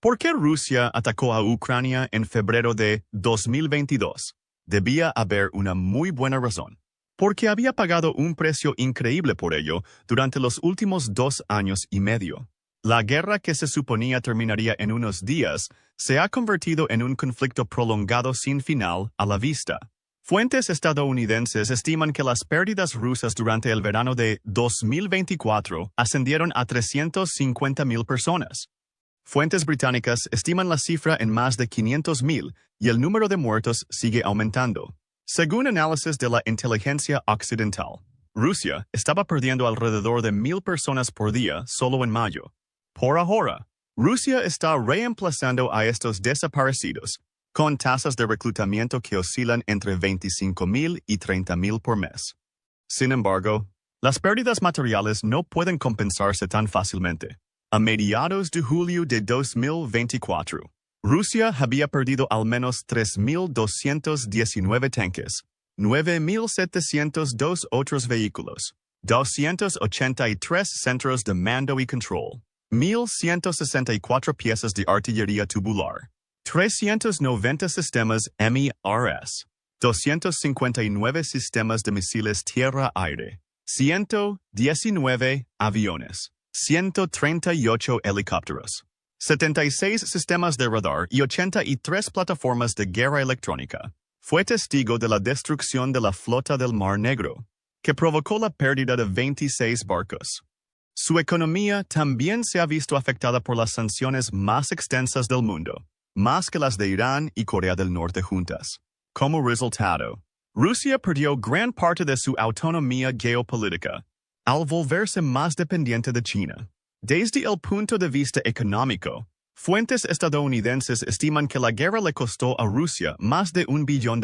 ¿Por qué Rusia atacó a Ucrania en febrero de 2022? Debía haber una muy buena razón. Porque había pagado un precio increíble por ello durante los últimos 2 años y medio. La guerra que se suponía terminaría en unos días se ha convertido en un conflicto prolongado sin final a la vista. Fuentes estadounidenses estiman que las pérdidas rusas durante el verano de 2024 ascendieron a 350,000 personas. Fuentes británicas estiman la cifra en más de 500,000 y el número de muertos sigue aumentando. Según análisis de la inteligencia occidental, Rusia estaba perdiendo alrededor de 1,000 personas por día solo en mayo. Por ahora, Rusia está reemplazando a estos desaparecidos con tasas de reclutamiento que oscilan entre 25,000 y 30,000 por mes. Sin embargo, las pérdidas materiales no pueden compensarse tan fácilmente. A mediados de julio de 2024, Rusia había perdido al menos 3,219 tanques, 9,702 otros vehículos, 283 centros de mando y control, 1,164 piezas de artillería tubular, 390 sistemas MIRS, 259 sistemas de misiles tierra-aire, 119 aviones, 138 helicópteros, 76 sistemas de radar y 83 plataformas de guerra electrónica. Fue testigo de la destrucción de la flota del Mar Negro, que provocó la pérdida de 26 barcos. Su economía también se ha visto afectada por las sanciones más extensas del mundo, más que las de Irán y Corea del Norte juntas. Como resultado, Rusia perdió gran parte de su autonomía geopolítica al volverse más dependiente de China. Desde el punto de vista económico, fuentes estadounidenses estiman que la guerra le costó a Rusia más de $1 billón.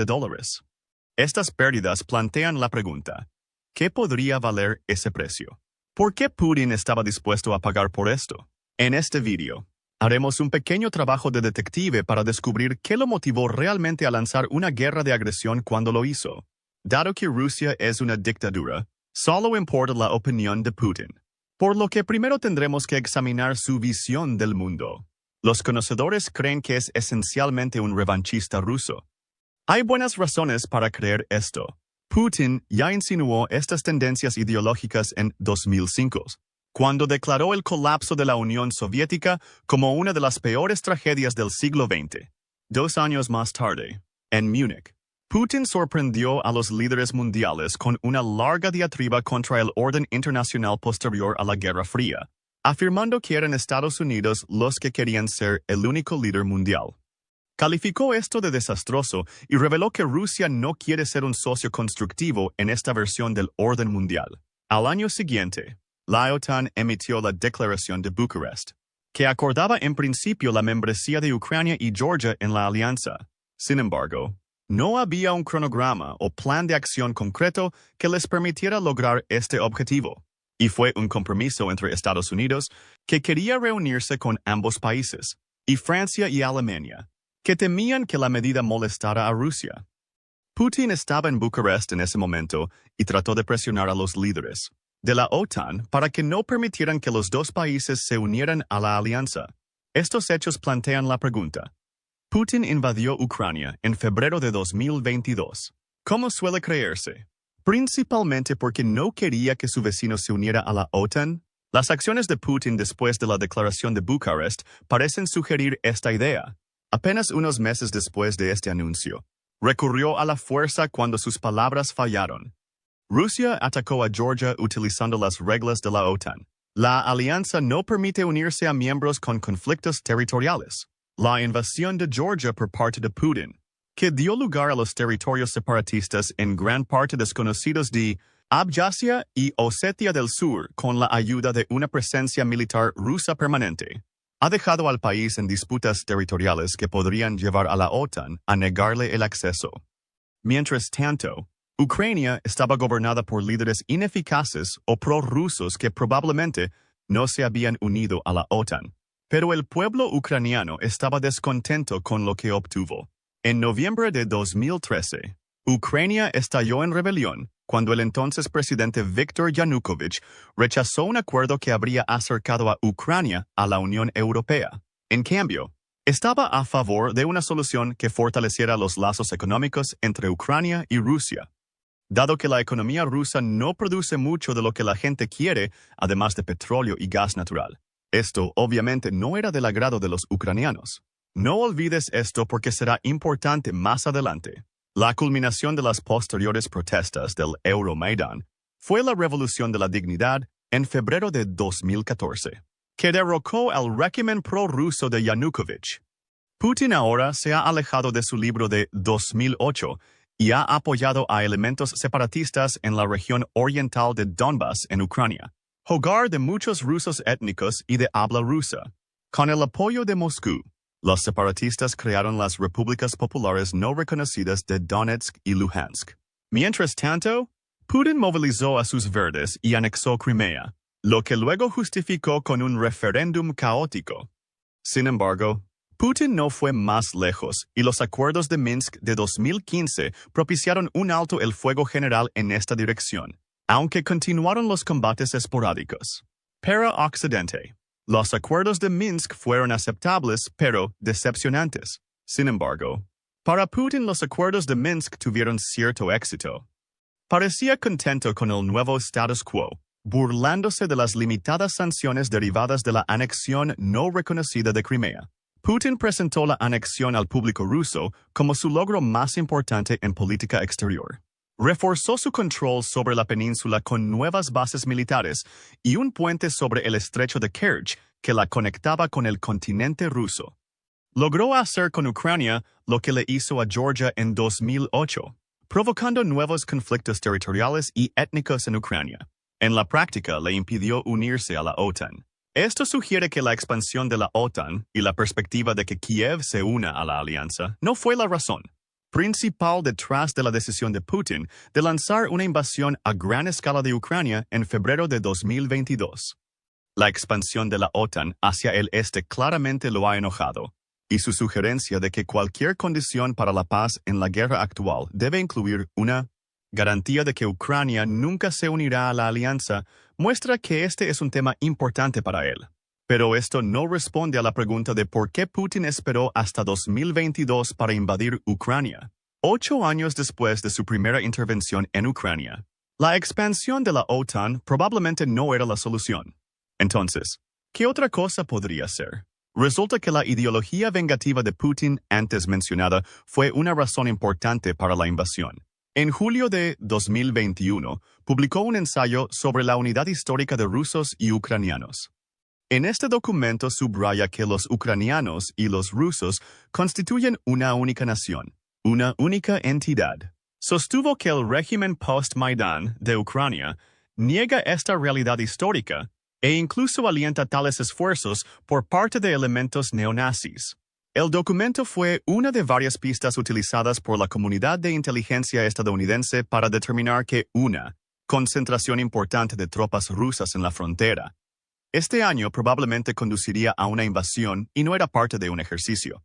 Estas pérdidas plantean la pregunta: ¿qué podría valer ese precio? ¿Por qué Putin estaba dispuesto a pagar por esto? En este video, haremos un pequeño trabajo de detective para descubrir qué lo motivó realmente a lanzar una guerra de agresión cuando lo hizo. Dado que Rusia es una dictadura, solo importa la opinión de Putin, por lo que primero tendremos que examinar su visión del mundo. Los conocedores creen que es esencialmente un revanchista ruso. Hay buenas razones para creer esto. Putin ya insinuó estas tendencias ideológicas en 2005, cuando declaró el colapso de la Unión Soviética como una de las peores tragedias del siglo XX. 2 años más tarde, en Múnich, Putin sorprendió a los líderes mundiales con una larga diatriba contra el orden internacional posterior a la Guerra Fría, afirmando que eran Estados Unidos los que querían ser el único líder mundial. Calificó esto de desastroso y reveló que Rusia no quiere ser un socio constructivo en esta versión del orden mundial. Al año siguiente, la OTAN emitió la Declaración de Bucarest, que acordaba en principio la membresía de Ucrania y Georgia en la alianza. Sin embargo, no había un cronograma o plan de acción concreto que les permitiera lograr este objetivo, y fue un compromiso entre Estados Unidos, que quería reunirse con ambos países, y Francia y Alemania, que temían que la medida molestara a Rusia. Putin estaba en Bucarest en ese momento y trató de presionar a los líderes de la OTAN para que no permitieran que los dos países se unieran a la alianza. Estos hechos plantean la pregunta: Putin invadió Ucrania en febrero de 2022. ¿Cómo suele creerse? Principalmente porque no quería que su vecino se uniera a la OTAN. Las acciones de Putin después de la declaración de Bucarest parecen sugerir esta idea. Apenas unos meses después de este anuncio, recurrió a la fuerza cuando sus palabras fallaron. Rusia atacó a Georgia utilizando las reglas de la OTAN. La alianza no permite unirse a miembros con conflictos territoriales. La invasión de Georgia por parte de Putin, que dio lugar a los territorios separatistas en gran parte desconocidos de Abjasia y Osetia del Sur con la ayuda de una presencia militar rusa permanente, ha dejado al país en disputas territoriales que podrían llevar a la OTAN a negarle el acceso. Mientras tanto, Ucrania estaba gobernada por líderes ineficaces o prorrusos que probablemente no se habían unido a la OTAN. Pero el pueblo ucraniano estaba descontento con lo que obtuvo. En noviembre de 2013, Ucrania estalló en rebelión cuando el entonces presidente Viktor Yanukovych rechazó un acuerdo que habría acercado a Ucrania a la Unión Europea. En cambio, estaba a favor de una solución que fortaleciera los lazos económicos entre Ucrania y Rusia. Dado que la economía rusa no produce mucho de lo que la gente quiere, además de petróleo y gas natural. Esto obviamente no era del agrado de los ucranianos. No olvides esto porque será importante más adelante. La culminación de las posteriores protestas del Euromaidan fue la Revolución de la Dignidad en febrero de 2014, que derrocó al régimen prorruso de Yanukovych. Putin ahora se ha alejado de su libro de 2008 y ha apoyado a elementos separatistas en la región oriental de Donbass en Ucrania, hogar de muchos rusos étnicos y de habla rusa. Con el apoyo de Moscú, los separatistas crearon las repúblicas populares no reconocidas de Donetsk y Luhansk. Mientras tanto, Putin movilizó a sus verdes y anexó Crimea, lo que luego justificó con un referéndum caótico. Sin embargo, Putin no fue más lejos y los acuerdos de Minsk de 2015 propiciaron un alto el fuego general en esta dirección, aunque continuaron los combates esporádicos. Para Occidente, los acuerdos de Minsk fueron aceptables pero decepcionantes. Sin embargo, para Putin los acuerdos de Minsk tuvieron cierto éxito. Parecía contento con el nuevo status quo, burlándose de las limitadas sanciones derivadas de la anexión no reconocida de Crimea. Putin presentó la anexión al público ruso como su logro más importante en política exterior. Reforzó su control sobre la península con nuevas bases militares y un puente sobre el estrecho de Kerch que la conectaba con el continente ruso. Logró hacer con Ucrania lo que le hizo a Georgia en 2008, provocando nuevos conflictos territoriales y étnicos en Ucrania. En la práctica, le impidió unirse a la OTAN. Esto sugiere que la expansión de la OTAN y la perspectiva de que Kiev se una a la alianza no fue la razón principal detrás de la decisión de Putin de lanzar una invasión a gran escala de Ucrania en febrero de 2022. La expansión de la OTAN hacia el este claramente lo ha enojado, y su sugerencia de que cualquier condición para la paz en la guerra actual debe incluir una garantía de que Ucrania nunca se unirá a la alianza muestra que este es un tema importante para él. Pero esto no responde a la pregunta de por qué Putin esperó hasta 2022 para invadir Ucrania, 8 años después de su primera intervención en Ucrania. La expansión de la OTAN probablemente no era la solución. Entonces, ¿qué otra cosa podría ser? Resulta que la ideología vengativa de Putin antes mencionada fue una razón importante para la invasión. En julio de 2021, publicó un ensayo sobre la unidad histórica de rusos y ucranianos. En este documento subraya que los ucranianos y los rusos constituyen una única nación, una única entidad. Sostuvo que el régimen post-Maidán de Ucrania niega esta realidad histórica e incluso alienta tales esfuerzos por parte de elementos neonazis. El documento fue una de varias pistas utilizadas por la comunidad de inteligencia estadounidense para determinar que una concentración importante de tropas rusas en la frontera este año probablemente conduciría a una invasión y no era parte de un ejercicio.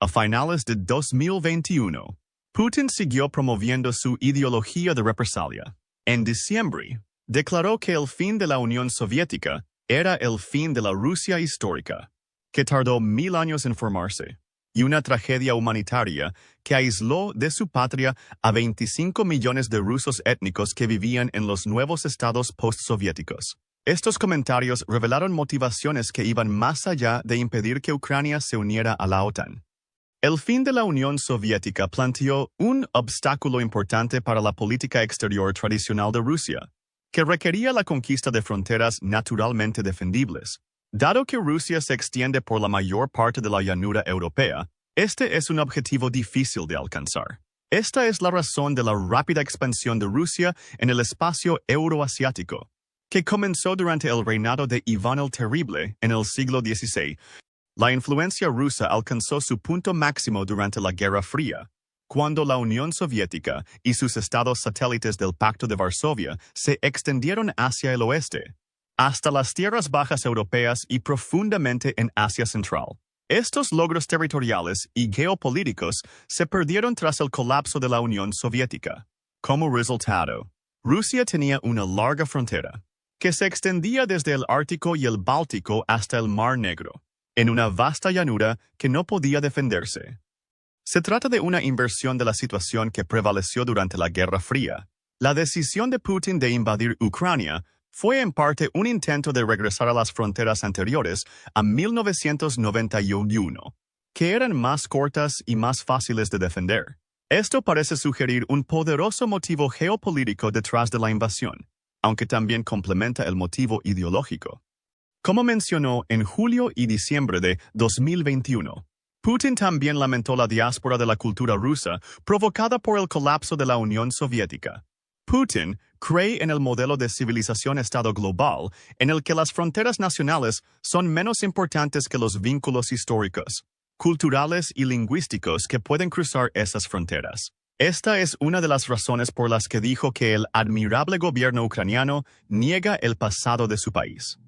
A finales de 2021, Putin siguió promoviendo su ideología de represalia. En diciembre, declaró que el fin de la Unión Soviética era el fin de la Rusia histórica, que tardó 1000 años en formarse, y una tragedia humanitaria que aisló de su patria a 25 millones de rusos étnicos que vivían en los nuevos estados postsoviéticos. Estos comentarios revelaron motivaciones que iban más allá de impedir que Ucrania se uniera a la OTAN. El fin de la Unión Soviética planteó un obstáculo importante para la política exterior tradicional de Rusia, que requería la conquista de fronteras naturalmente defendibles. Dado que Rusia se extiende por la mayor parte de la llanura europea, este es un objetivo difícil de alcanzar. Esta es la razón de la rápida expansión de Rusia en el espacio euroasiático, que comenzó durante el reinado de Iván el Terrible en el siglo XVI. La influencia rusa alcanzó su punto máximo durante la Guerra Fría, cuando la Unión Soviética y sus estados satélites del Pacto de Varsovia se extendieron hacia el oeste, hasta las tierras bajas europeas y profundamente en Asia Central. Estos logros territoriales y geopolíticos se perdieron tras el colapso de la Unión Soviética. Como resultado, Rusia tenía una larga frontera, que se extendía desde el Ártico y el Báltico hasta el Mar Negro. en una vasta llanura que no podía defenderse. Se trata de una inversión de la situación que prevaleció durante la Guerra Fría. La decisión de Putin de invadir Ucrania fue en parte un intento de regresar a las fronteras anteriores a 1991, que eran más cortas y más fáciles de defender. Esto parece sugerir un poderoso motivo geopolítico detrás de la invasión, aunque también complementa el motivo ideológico. Como mencionó en julio y diciembre de 2021, Putin también lamentó la diáspora de la cultura rusa provocada por el colapso de la Unión Soviética. Putin cree en el modelo de civilización-estado global en el que las fronteras nacionales son menos importantes que los vínculos históricos, culturales y lingüísticos que pueden cruzar esas fronteras. Esta es una de las razones por las que dijo que el admirable gobierno ucraniano niega el pasado de su país.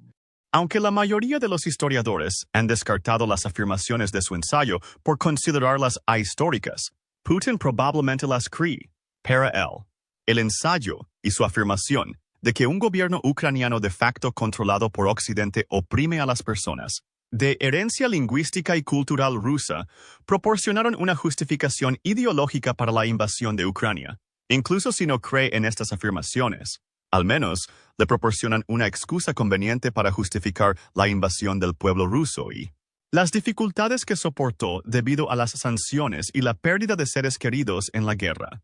Aunque la mayoría de los historiadores han descartado las afirmaciones de su ensayo por considerarlas ahistóricas, Putin probablemente las cree. Para él, el ensayo y su afirmación de que un gobierno ucraniano de facto controlado por Occidente oprime a las personas, de herencia lingüística y cultural rusa, proporcionaron una justificación ideológica para la invasión de Ucrania, incluso si no cree en estas afirmaciones. Al menos, le proporcionan una excusa conveniente para justificar la invasión del pueblo ruso y las dificultades que soportó debido a las sanciones y la pérdida de seres queridos en la guerra.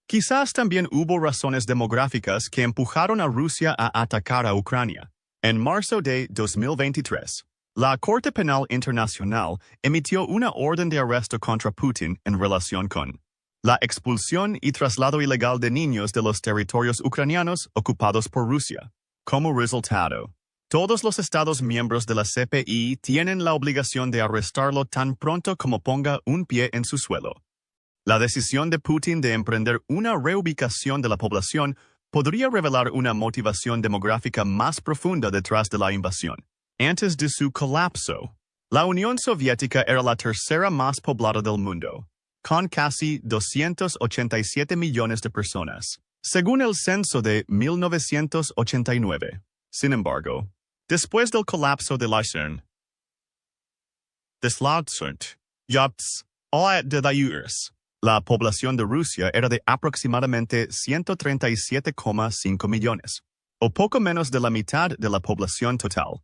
Quizás también hubo razones demográficas que empujaron a Rusia a atacar a Ucrania. En marzo de 2023, la Corte Penal Internacional emitió una orden de arresto contra Putin en relación con la expulsión y traslado ilegal de niños de los territorios ucranianos ocupados por Rusia. Como resultado, todos los Estados miembros de la CPI tienen la obligación de arrestarlo tan pronto como ponga un pie en su suelo. La decisión de Putin de emprender una reubicación de la población podría revelar una motivación demográfica más profunda detrás de la invasión. Antes de su colapso, la Unión Soviética era la tercera más poblada del mundo, con casi 287 millones de personas, según el censo de 1989. Sin embargo, después del colapso de la CERN, la población de Rusia era de aproximadamente 137,5 millones, o poco menos de la mitad de la población total.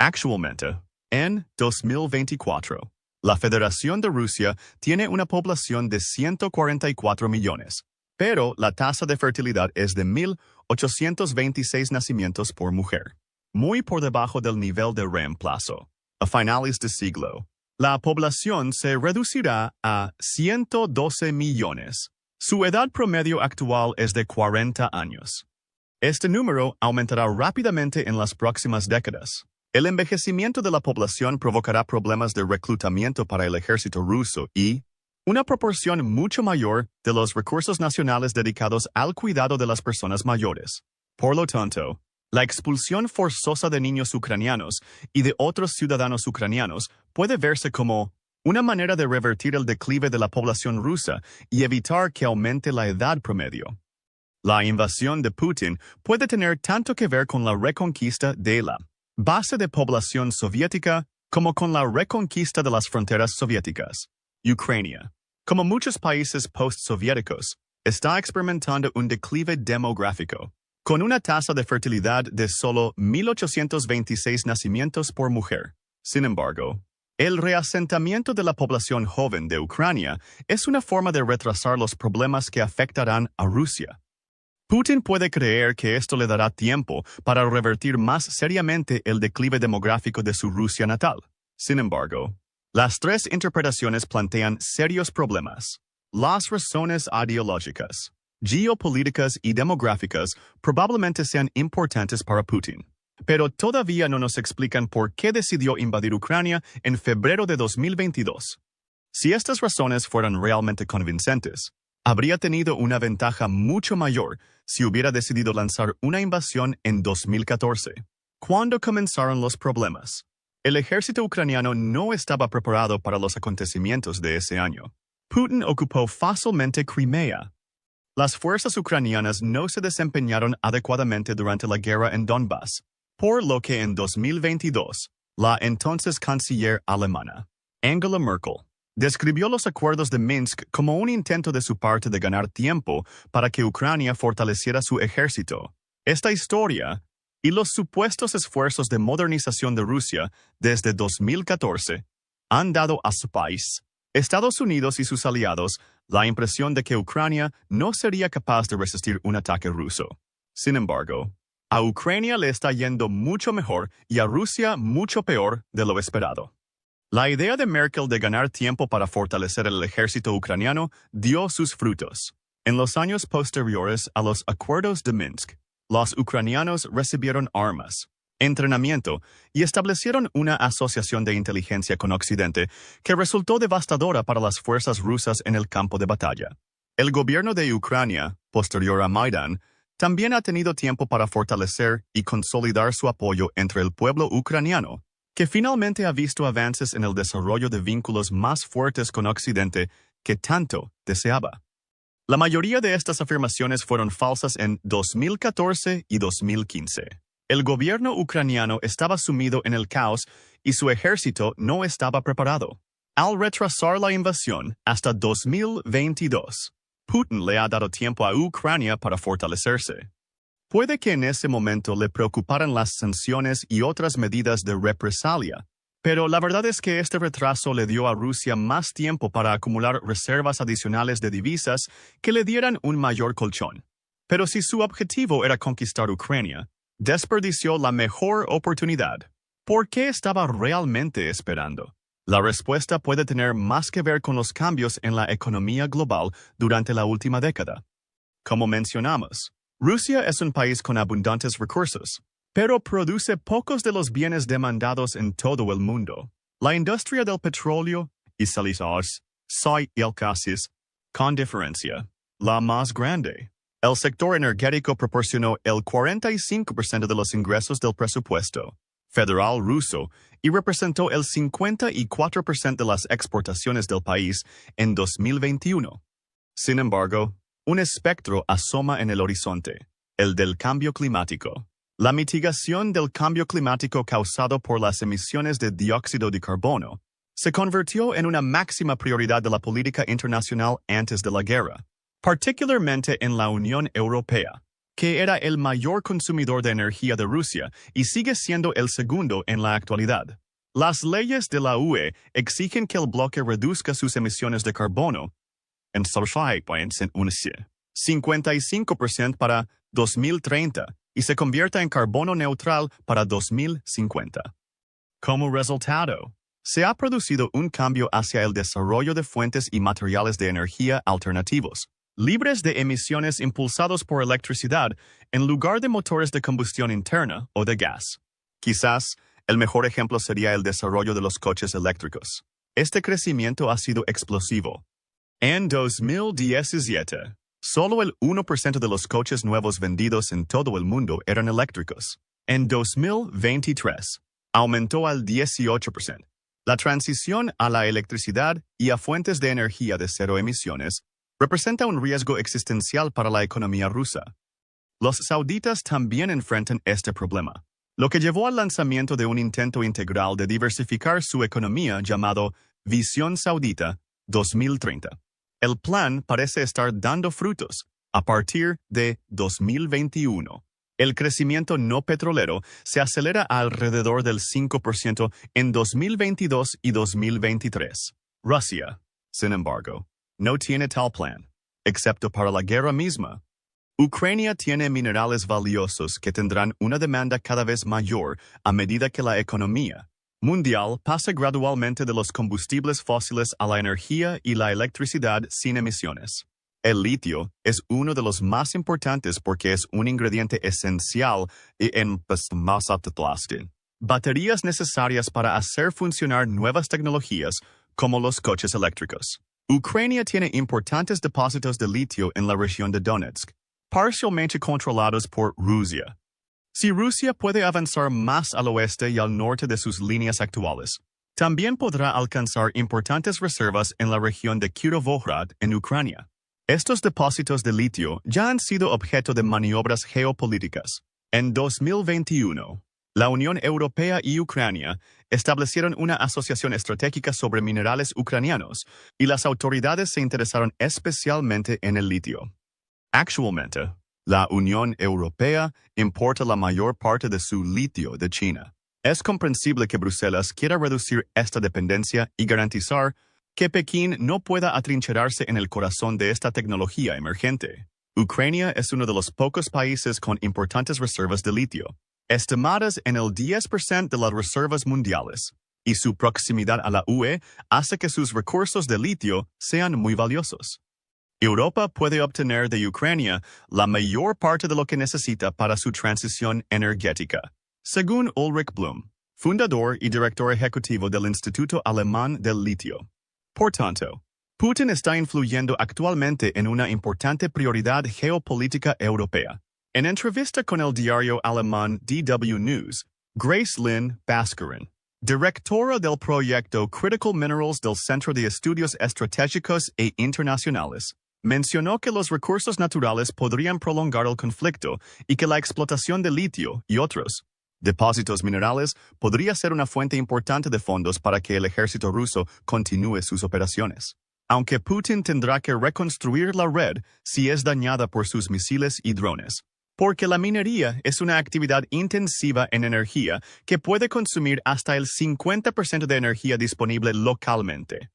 Actualmente, en 2024, la Federación de Rusia tiene una población de 144 millones, pero la tasa de fertilidad es de 1,826 nacimientos por mujer, muy por debajo del nivel de reemplazo. A finales de siglo, la población se reducirá a 112 millones. Su edad promedio actual es de 40 años. Este número aumentará rápidamente en las próximas décadas. El envejecimiento de la población provocará problemas de reclutamiento para el ejército ruso y una proporción mucho mayor de los recursos nacionales dedicados al cuidado de las personas mayores. Por lo tanto, la expulsión forzosa de niños ucranianos y de otros ciudadanos ucranianos puede verse como una manera de revertir el declive de la población rusa y evitar que aumente la edad promedio. La invasión de Putin puede tener tanto que ver con la reconquista de la base de población soviética como con la reconquista de las fronteras soviéticas. Ucrania, como muchos países postsoviéticos, está experimentando un declive demográfico, con una tasa de fertilidad de solo 1,826 nacimientos por mujer. Sin embargo, el reasentamiento de la población joven de Ucrania es una forma de retrasar los problemas que afectarán a Rusia. Putin puede creer que esto le dará tiempo para revertir más seriamente el declive demográfico de su Rusia natal. Sin embargo, las tres interpretaciones plantean serios problemas. Las razones ideológicas, geopolíticas y demográficas probablemente sean importantes para Putin, pero todavía no nos explican por qué decidió invadir Ucrania en febrero de 2022. Si estas razones fueran realmente convincentes, habría tenido una ventaja mucho mayor si hubiera decidido lanzar una invasión en 2014, cuando comenzaron los problemas. El ejército ucraniano no estaba preparado para los acontecimientos de ese año. Putin ocupó fácilmente Crimea. Las fuerzas ucranianas no se desempeñaron adecuadamente durante la guerra en Donbass, por lo que en 2022, La entonces canciller alemana, Angela Merkel, describió los acuerdos de Minsk como un intento de su parte de ganar tiempo para que Ucrania fortaleciera su ejército. Esta historia y los supuestos esfuerzos de modernización de Rusia desde 2014 han dado a su país, Estados Unidos y sus aliados, la impresión de que Ucrania no sería capaz de resistir un ataque ruso. Sin embargo, a Ucrania le está yendo mucho mejor y a Rusia mucho peor de lo esperado. La idea de Merkel de ganar tiempo para fortalecer el ejército ucraniano dio sus frutos. En los años posteriores a los acuerdos de Minsk, los ucranianos recibieron armas, entrenamiento y establecieron una asociación de inteligencia con Occidente que resultó devastadora para las fuerzas rusas en el campo de batalla. El gobierno de Ucrania, posterior a Maidán, también ha tenido tiempo para fortalecer y consolidar su apoyo entre el pueblo ucraniano, que finalmente ha visto avances en el desarrollo de vínculos más fuertes con Occidente que tanto deseaba. La mayoría de estas afirmaciones fueron falsas en 2014 y 2015. El gobierno ucraniano estaba sumido en el caos y su ejército no estaba preparado. Al retrasar la invasión hasta 2022, Putin le ha dado tiempo a Ucrania para fortalecerse. Puede que en ese momento le preocuparan las sanciones y otras medidas de represalia, pero la verdad es que este retraso le dio a Rusia más tiempo para acumular reservas adicionales de divisas que le dieran un mayor colchón. Pero si su objetivo era conquistar Ucrania, desperdició la mejor oportunidad. ¿Por qué estaba realmente esperando? La respuesta puede tener más que ver con los cambios en la economía global durante la última década. Como mencionamos, Rusia es un país con abundantes recursos, pero produce pocos de los bienes demandados en todo el mundo. La industria del petróleo y salitres, soy y el casis, con diferencia, la más grande. El sector energético proporcionó el 45% de los ingresos del presupuesto federal ruso y representó el 54% de las exportaciones del país en 2021. Sin embargo, un espectro asoma en el horizonte, el del cambio climático. La mitigación del cambio climático causado por las emisiones de dióxido de carbono se convirtió en una máxima prioridad de la política internacional antes de la guerra, particularmente en la Unión Europea, que era el mayor consumidor de energía de Rusia y sigue siendo el segundo en la actualidad. Las leyes de la UE exigen que el bloque reduzca sus emisiones de carbono en 55% para 2030 y se convierta en carbono neutral para 2050. Como resultado, se ha producido un cambio hacia el desarrollo de fuentes y materiales de energía alternativos, libres de emisiones impulsados por electricidad en lugar de motores de combustión interna o de gas. Quizás el mejor ejemplo sería el desarrollo de los coches eléctricos. Este crecimiento ha sido explosivo. En 2017, solo el 1% de los coches nuevos vendidos en todo el mundo eran eléctricos. En 2023, aumentó al 18%. La transición a la electricidad y a fuentes de energía de cero emisiones representa un riesgo existencial para la economía rusa. Los sauditas también enfrentan este problema, lo que llevó al lanzamiento de un intento integral de diversificar su economía llamado Visión Saudita 2030. El plan parece estar dando frutos a partir de 2021. El crecimiento no petrolero se acelera a alrededor del 5% en 2022 y 2023. Rusia, sin embargo, no tiene tal plan, excepto para la guerra misma. Ucrania tiene minerales valiosos que tendrán una demanda cada vez mayor a medida que la economía mundial pasa gradualmente de los combustibles fósiles a la energía y la electricidad sin emisiones. El litio es uno de los más importantes porque es un ingrediente esencial en baterías necesarias para hacer funcionar nuevas tecnologías como los coches eléctricos. Ucrania tiene importantes depósitos de litio en la región de Donetsk, parcialmente controlados por Rusia. Si Rusia puede avanzar más al oeste y al norte de sus líneas actuales, también podrá alcanzar importantes reservas en la región de Kirovohrad en Ucrania. Estos depósitos de litio ya han sido objeto de maniobras geopolíticas. En 2021, La Unión Europea y Ucrania establecieron una asociación estratégica sobre minerales ucranianos y las autoridades se interesaron especialmente en el litio. Actualmente, la Unión Europea importa la mayor parte de su litio de China. Es comprensible que Bruselas quiera reducir esta dependencia y garantizar que Pekín no pueda atrincherarse en el corazón de esta tecnología emergente. Ucrania es uno de los pocos países con importantes reservas de litio, estimadas en el 10% de las reservas mundiales, y su proximidad a la UE hace que sus recursos de litio sean muy valiosos. Europa puede obtener de Ucrania la mayor parte de lo que necesita para su transición energética, según Ulrich Blum, fundador y director ejecutivo del Instituto Alemán del Litio. Por tanto, Putin está influyendo actualmente en una importante prioridad geopolítica europea. En entrevista con el diario alemán DW News, Grace Lynn Bascarin, directora del proyecto Critical Minerals del Centro de Estudios Estratégicos e Internacionales, mencionó que los recursos naturales podrían prolongar el conflicto y que la explotación de litio y otros depósitos minerales podría ser una fuente importante de fondos para que el ejército ruso continúe sus operaciones. Aunque Putin tendrá que reconstruir la red si es dañada por sus misiles y drones, porque la minería es una actividad intensiva en energía que puede consumir hasta el 50% de energía disponible localmente.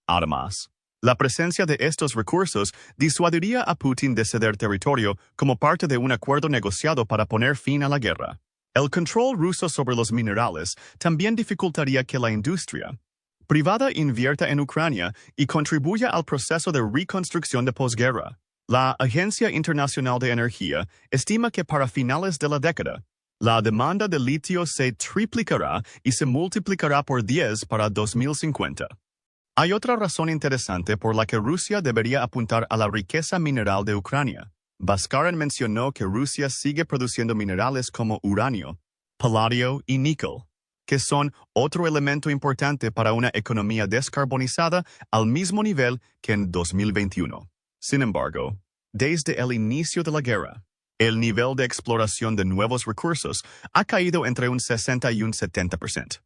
Además, la presencia de estos recursos disuadiría a Putin de ceder territorio como parte de un acuerdo negociado para poner fin a la guerra. El control ruso sobre los minerales también dificultaría que la industria privada invierta en Ucrania y contribuya al proceso de reconstrucción de posguerra. La Agencia Internacional de Energía estima que para finales de la década, la demanda de litio se triplicará y se multiplicará por 10 para 2050. Hay otra razón interesante por la que Rusia debería apuntar a la riqueza mineral de Ucrania. Bascarin mencionó que Rusia sigue produciendo minerales como uranio, paladio y níquel, que son otro elemento importante para una economía descarbonizada al mismo nivel que en 2021. Sin embargo, desde el inicio de la guerra, el nivel de exploración de nuevos recursos ha caído entre un 60 y un 70%.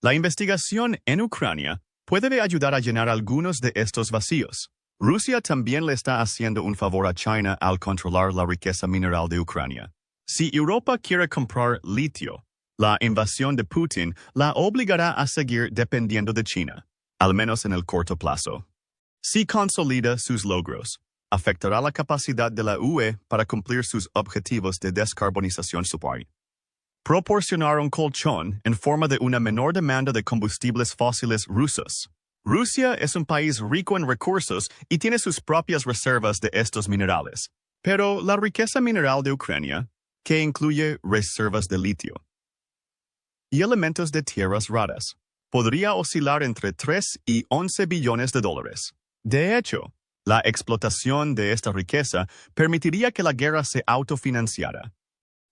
La investigación en Ucrania puede ayudar a llenar algunos de estos vacíos. Rusia también le está haciendo un favor a China al controlar la riqueza mineral de Ucrania. Si Europa quiere comprar litio, la invasión de Putin la obligará a seguir dependiendo de China, al menos en el corto plazo. Si consolida sus logros, afectará la capacidad de la UE para cumplir sus objetivos de descarbonización supply. Proporcionar un colchón en forma de una menor demanda de combustibles fósiles rusos. Rusia es un país rico en recursos y tiene sus propias reservas de estos minerales, pero la riqueza mineral de Ucrania, que incluye reservas de litio y elementos de tierras raras, podría oscilar entre 3 y 11 billones de dólares. De hecho, la explotación de esta riqueza permitiría que la guerra se autofinanciara.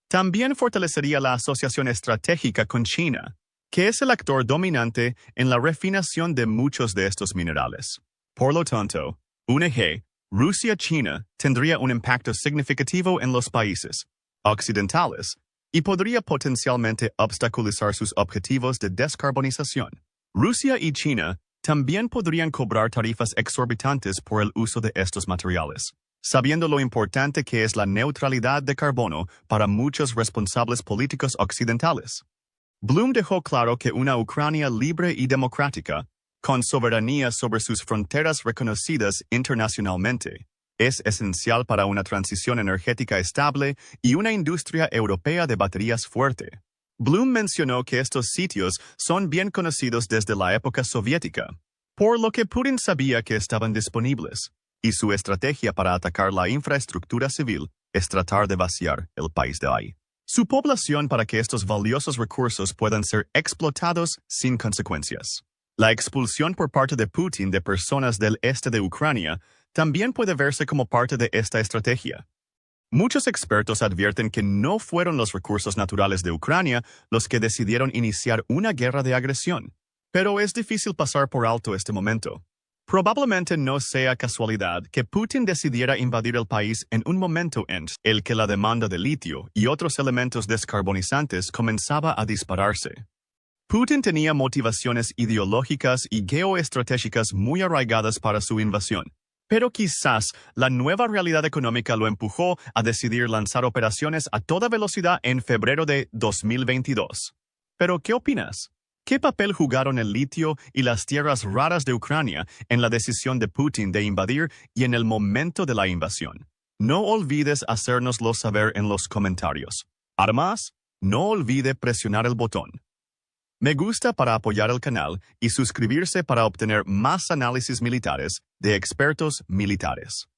También fortalecería la asociación estratégica con China, que es el actor dominante en la refinación de muchos de estos minerales. Por lo tanto, un eje Rusia-China tendría un impacto significativo en los países occidentales y podría potencialmente obstaculizar sus objetivos de descarbonización. Rusia y China también podrían cobrar tarifas exorbitantes por el uso de estos materiales, sabiendo lo importante que es la neutralidad de carbono para muchos responsables políticos occidentales. Blum dejó claro que una Ucrania libre y democrática, con soberanía sobre sus fronteras reconocidas internacionalmente, es esencial para una transición energética estable y una industria europea de baterías fuerte. Blum mencionó que estos sitios son bien conocidos desde la época soviética, por lo que Putin sabía que estaban disponibles, y su estrategia para atacar la infraestructura civil es tratar de vaciar el país de ahí. Su población para que estos valiosos recursos puedan ser explotados sin consecuencias. La expulsión por parte de Putin de personas del este de Ucrania también puede verse como parte de esta estrategia. Muchos expertos advierten que no fueron los recursos naturales de Ucrania los que decidieron iniciar una guerra de agresión, pero es difícil pasar por alto este momento. Probablemente no sea casualidad que Putin decidiera invadir el país en un momento en el que la demanda de litio y otros elementos descarbonizantes comenzaba a dispararse. Putin tenía motivaciones ideológicas y geoestratégicas muy arraigadas para su invasión, pero quizás la nueva realidad económica lo empujó a decidir lanzar operaciones a toda velocidad en febrero de 2022. ¿Pero qué opinas? ¿Qué papel jugaron el litio y las tierras raras de Ucrania en la decisión de Putin de invadir y en el momento de la invasión? No olvides hacérnoslo saber en los comentarios. Además, no olvide presionar el botón me gusta para apoyar el canal y suscribirse para obtener más análisis militares de expertos militares.